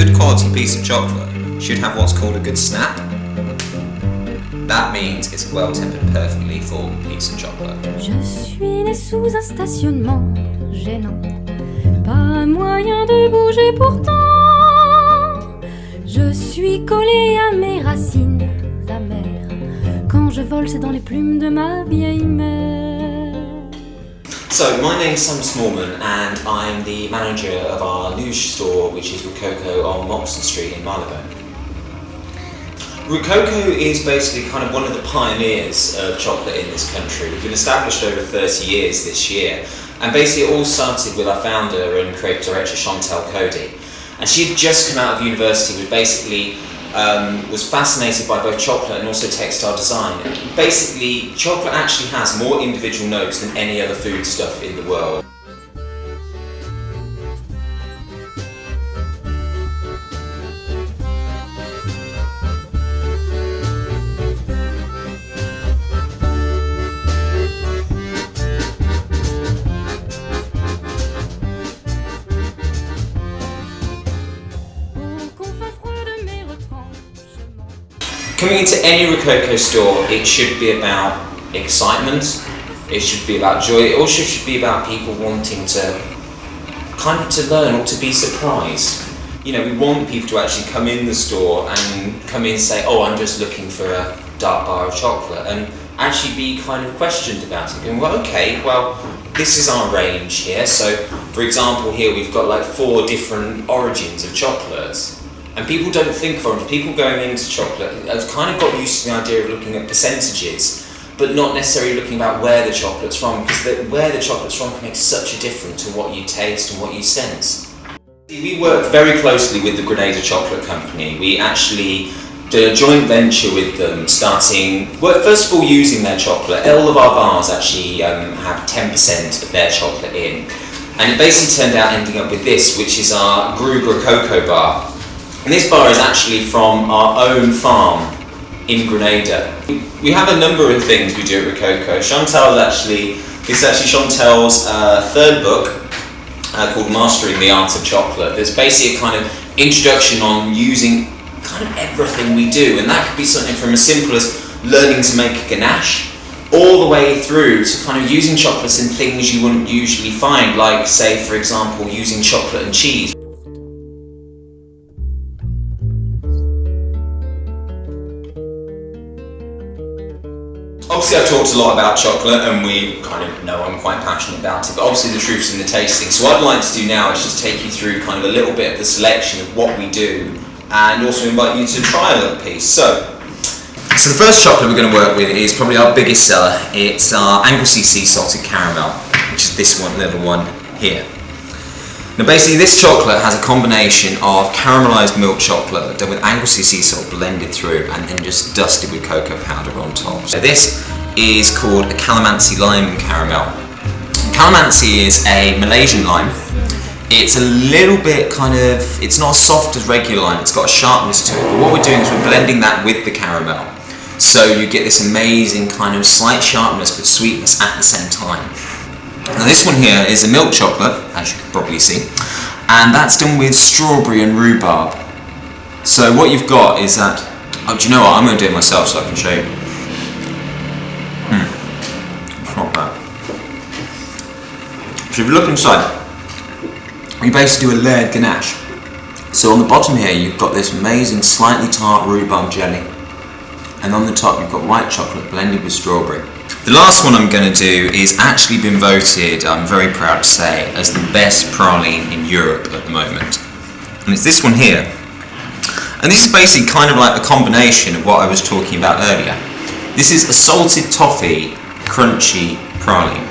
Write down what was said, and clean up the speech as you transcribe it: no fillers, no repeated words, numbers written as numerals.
good quality piece of chocolate should have what's called a good snap. That means it's a well-tempered, perfectly formed piece of chocolate. Je suis né sous un stationnement gênant, pas moyen de bouger pourtant. Je suis collé à mes racines amères. Quand je vole, c'est dans les plumes de ma vieille mère. So, my name's Sam Smallman and I'm the manager of our new store, which is Rococo on Moxon Street in Marylebone. Rococo is basically kind of one of the pioneers of chocolate in this country. We've been established over 30 years this year, and basically it all started with our founder and creative director Chantal Cody. And she had just come out of university, was fascinated by both chocolate and also textile design. Basically, chocolate actually has more individual notes than any other foodstuff in the world. Coming into any Rococo store, it should be about excitement, it should be about joy, it also should be about people wanting to kind of to learn or to be surprised. You know, we want people to actually come in the store and come in and say, oh, I'm just looking for a dark bar of chocolate, and actually be kind of questioned about it. Going, well, okay, well, this is our range here. So, for example, here we've got like 4 different origins of chocolates. And people don't think of orange. People going into chocolate have kind of got used to the idea of looking at percentages, but not necessarily looking about where the chocolate's from, because where the chocolate's from can make such a difference to what you taste and what you sense. We work very closely with the Grenada Chocolate Company. We actually did a joint venture with them, first of all using their chocolate. All of our bars actually have 10% of their chocolate in. And it basically turned out ending up with this, which is our Grug Rococo bar. And this bar is actually from our own farm in Grenada. We have a number of things we do at Rococo. This is actually Chantal's third book called Mastering the Art of Chocolate. There's basically a kind of introduction on using kind of everything we do, and that could be something from as simple as learning to make a ganache, all the way through to kind of using chocolates in things you wouldn't usually find, like, say, for example, using chocolate and cheese. Obviously I've talked a lot about chocolate and we kind of know I'm quite passionate about it, but obviously the truth's in the tasting. So what I'd like to do now is just take you through kind of a little bit of the selection of what we do and also invite you to try a little piece. So the first chocolate we're going to work with is probably our biggest seller. It's our Anglesey Sea Salted Caramel, which is this one, little one here. Now basically this chocolate has a combination of caramelised milk chocolate done with Anglesey sea salt blended through and then just dusted with cocoa powder on top. So this is called a calamansi lime caramel. Calamansi is a Malaysian lime. It's a little bit it's not as soft as regular lime, it's got a sharpness to it, but what we're doing is we're blending that with the caramel. So you get this amazing kind of slight sharpness but sweetness at the same time. Now this one here is a milk chocolate, as you can probably see, and that's done with strawberry and rhubarb. So what you've got is that, oh, do you know what, I'm going to do it myself so I can show you. It's not bad. So if you look inside, you basically do a layered ganache. So on the bottom here you've got this amazing slightly tart rhubarb jelly, and on the top you've got white chocolate blended with strawberry. The last one I'm going to do is actually been voted, I'm very proud to say, as the best praline in Europe at the moment. And it's this one here. And this is basically kind of like the combination of what I was talking about earlier. This is a salted toffee, crunchy praline.